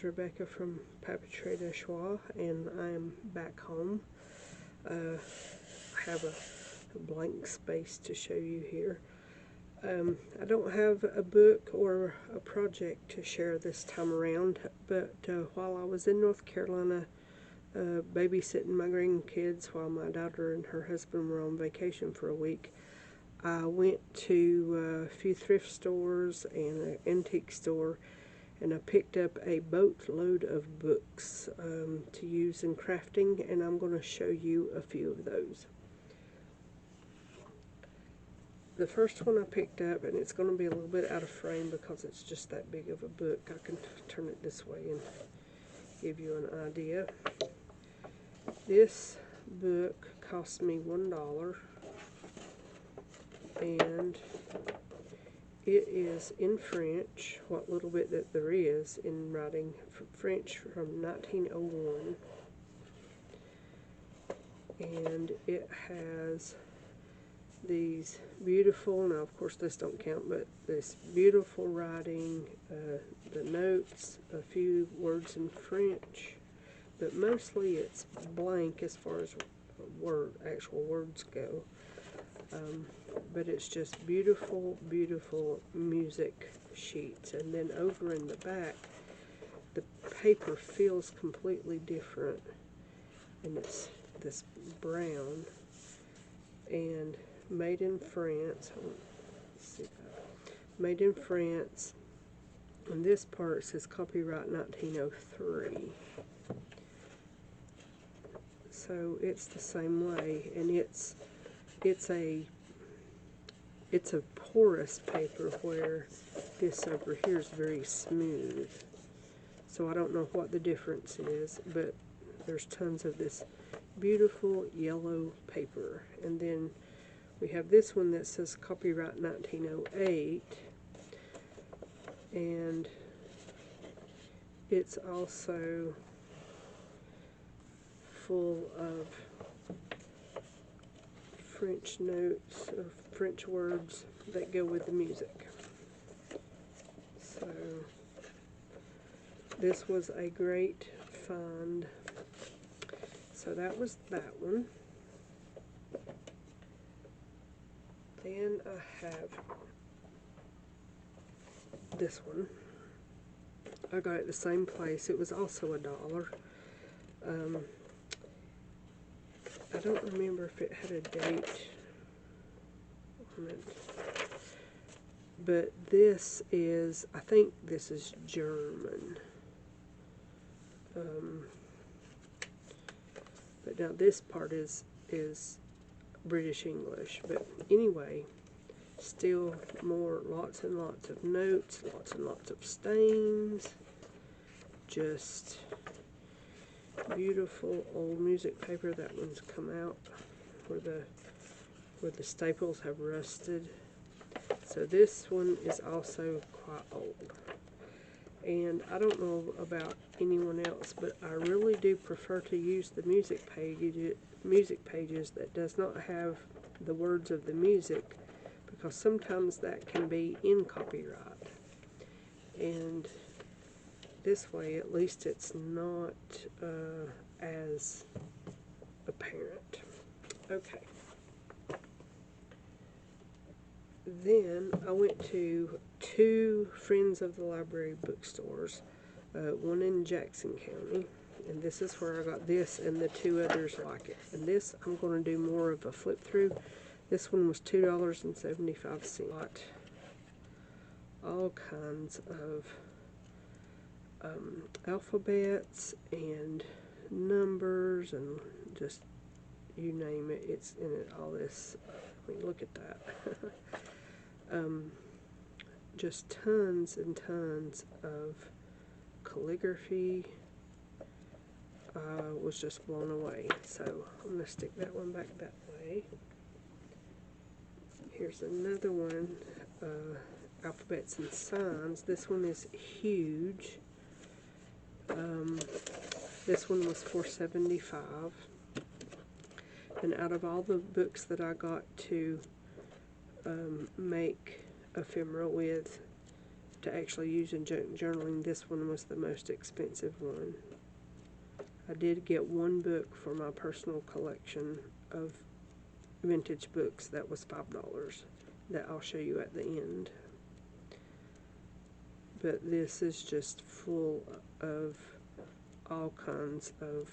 is Rebecca from Papeterie de Choix, and I am back home. I have a blank space to show you here. I don't have a book or a project to share this time around, but while I was in North Carolina babysitting my grandkids while my daughter and her husband were on vacation for a week, I went to a few thrift stores and an antique store, and I picked up a boatload of books to use in crafting, and I'm going to show you a few of those. The first one I picked up, and it's going to be a little bit out of frame because it's just that big of a book. I can turn it this way and give you an idea. This book cost me $1, and it is in French, what little bit that there is in writing French from 1901, and it has these beautiful, now of course this don't count, but this beautiful writing, the notes, a few words in French, but mostly it's blank as far as actual words go. But it's just beautiful, beautiful music sheets. And then over in the back, the paper feels completely different, and it's this brown and made in France. Let's see that. Made in France, and this part says copyright 1903. So it's the same way, and it's a porous paper, where this over here is very smooth. So I don't know what the difference is, but there's tons of this beautiful yellow paper. And then we have this one that says copyright 1908, and it's also full of French notes or French words that go with the music. So this was a great find. So that was that one. Then I have this one. I got it at the same place. It was also $1. I don't remember if it had a date on it, but this is, I think this is German. But now this part is British English. But anyway, still more, lots and lots of notes, lots and lots of stains, just beautiful old music paper. That one's come out where the staples have rusted. So this one is also quite old. And I don't know about anyone else, but I really do prefer to use the music pages that does not have the words of the music, because sometimes that can be in copyright. And this way, at least it's not as apparent. Okay. Then I went to two Friends of the Library bookstores, one in Jackson County, and this is where I got this and the two others like it. And this, I'm going to do more of a flip through. This one was $2.75. All kinds of alphabets and numbers and just you name it, it's in it. All this, I mean, look at that. Just tons and tons of calligraphy. I was just blown away. So I'm going to stick that one back that way. Here's another one, alphabets and signs. This one is huge. This one was $4.75. And out of all the books that I got to make ephemera with, to actually use in journaling, this one was the most expensive one. I did get one book for my personal collection of vintage books that was $5 that I'll show you at the end. But this is just full of all kinds of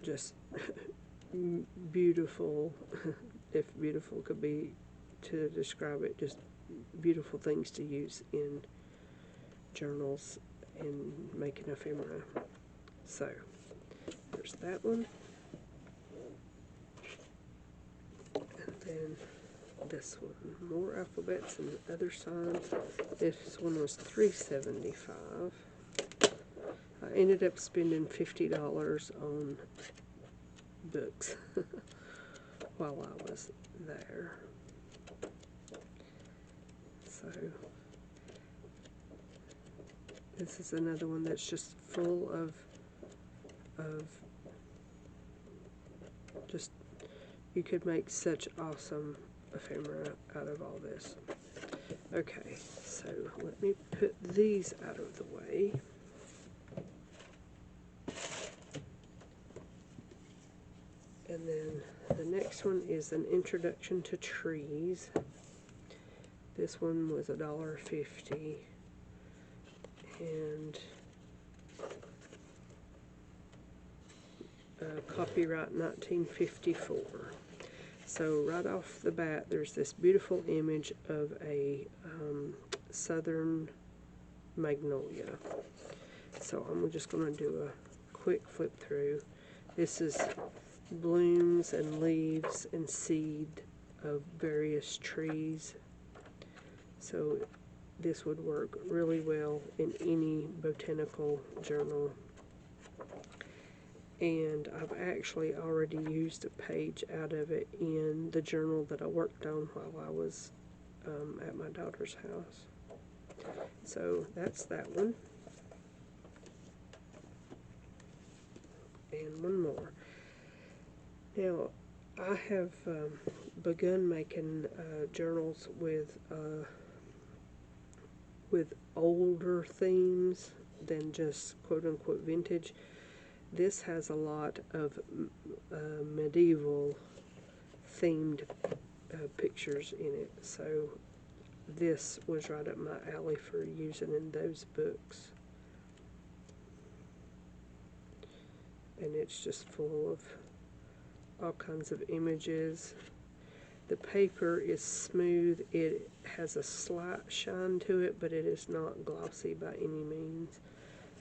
just beautiful, if beautiful could be to describe it, just beautiful things to use in journals and making ephemera. So there's that one, and then this one, more alphabets and other signs. This one was $3.75. I ended up spending $50 on books while I was there. So this is another one that's just full of just, you could make such awesome ephemera out of all this. Okay, so let me put these out of the way. And then the next one is an introduction to trees. This one was $1.50, and copyright 1954. So right off the bat, there's this beautiful image of a southern magnolia. So I'm just going to do a quick flip through. This is blooms and leaves and seed of various trees. So this would work really well in any botanical journal. And I've actually already used a page out of it in the journal that I worked on while I was at my daughter's house. So that's that one. And one more. Now, I have begun making journals with older themes than just quote-unquote vintage. This has a lot of medieval themed pictures in it, so this was right up my alley for using in those books. And it's just full of all kinds of images. The paper is smooth. It has a slight shine to it, but it is not glossy by any means.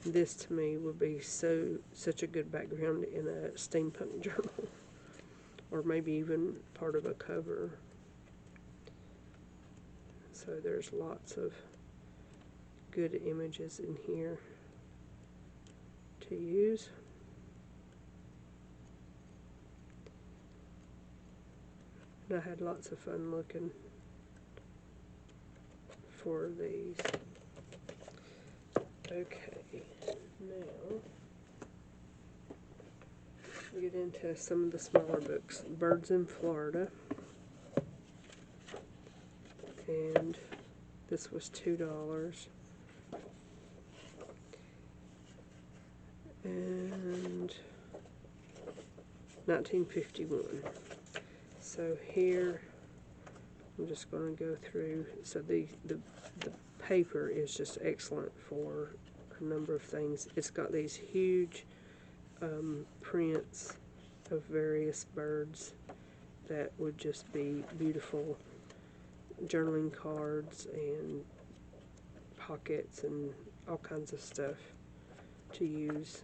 This to me would be such a good background in a steampunk journal, or maybe even part of a cover. So there's lots of good images in here to use. And I had lots of fun looking for these. Okay, now we get into some of the smaller books. Birds in Florida. And this was $2. And 1951. So here, I'm just going to go through. So the paper is just excellent for a number of things. It's got these huge prints of various birds that would just be beautiful journaling cards and pockets and all kinds of stuff to use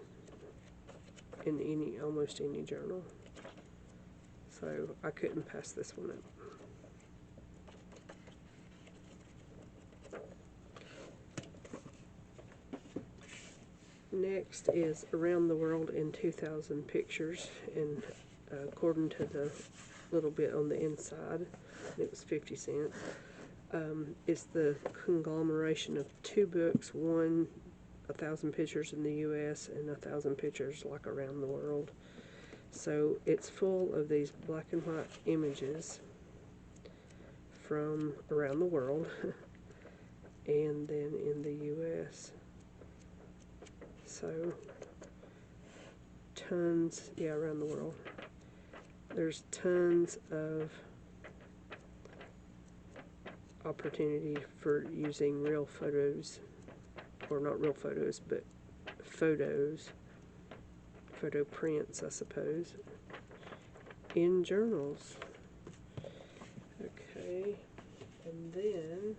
in almost any journal. So I couldn't pass this one up. Next is Around the World in 2,000 Pictures, and according to the little bit on the inside, it was 50 cents. It's the conglomeration of two books, one 1,000 pictures in the U.S. and 1,000 pictures like around the world. So it's full of these black and white images from around the world. and then in the U.S. So tons, yeah, around the world. There's tons of opportunity for using real photos, or not real photos, but photos, photo prints, I suppose, in journals. Okay, and then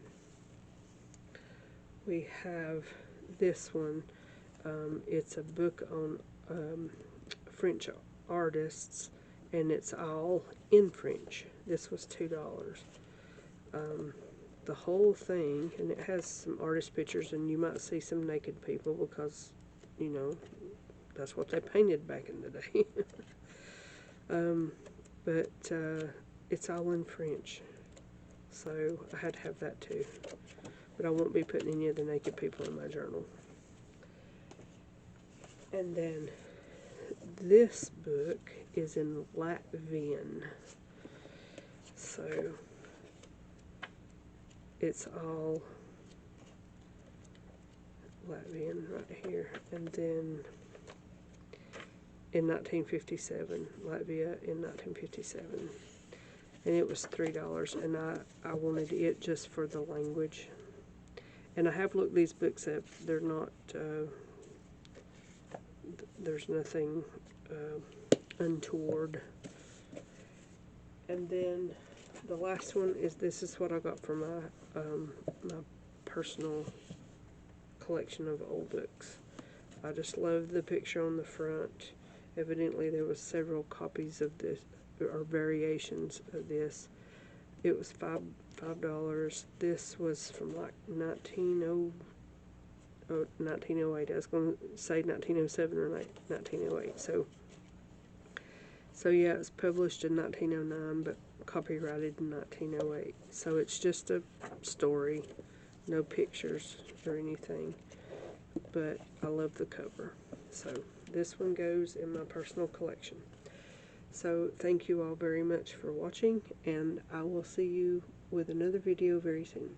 we have this one. It's a book on French artists, and it's all in French. This was $2. The whole thing, and it has some artist pictures, and you might see some naked people because, you know, that's what they painted back in the day. But it's all in French, so I had to have that too. But I won't be putting any of the naked people in my journal. And then this book is in Latvian, so it's all Latvian right here. And then in 1957, Latvia in 1957. And it was $3, and I wanted it just for the language. And I have looked these books up. They're not, there's nothing untoward. And then the last one is, this is what I got from my personal collection of old books. I just love the picture on the front. Evidently there was several copies of this, or variations of this. It was $5. This was from like 1908. I was going to say 1907 or 1908. So yeah, it was published in 1909, but copyrighted in 1908. So it's just a story, no pictures or anything. But I love the cover. So this one goes in my personal collection. So thank you all very much for watching, and I will see you with another video very soon.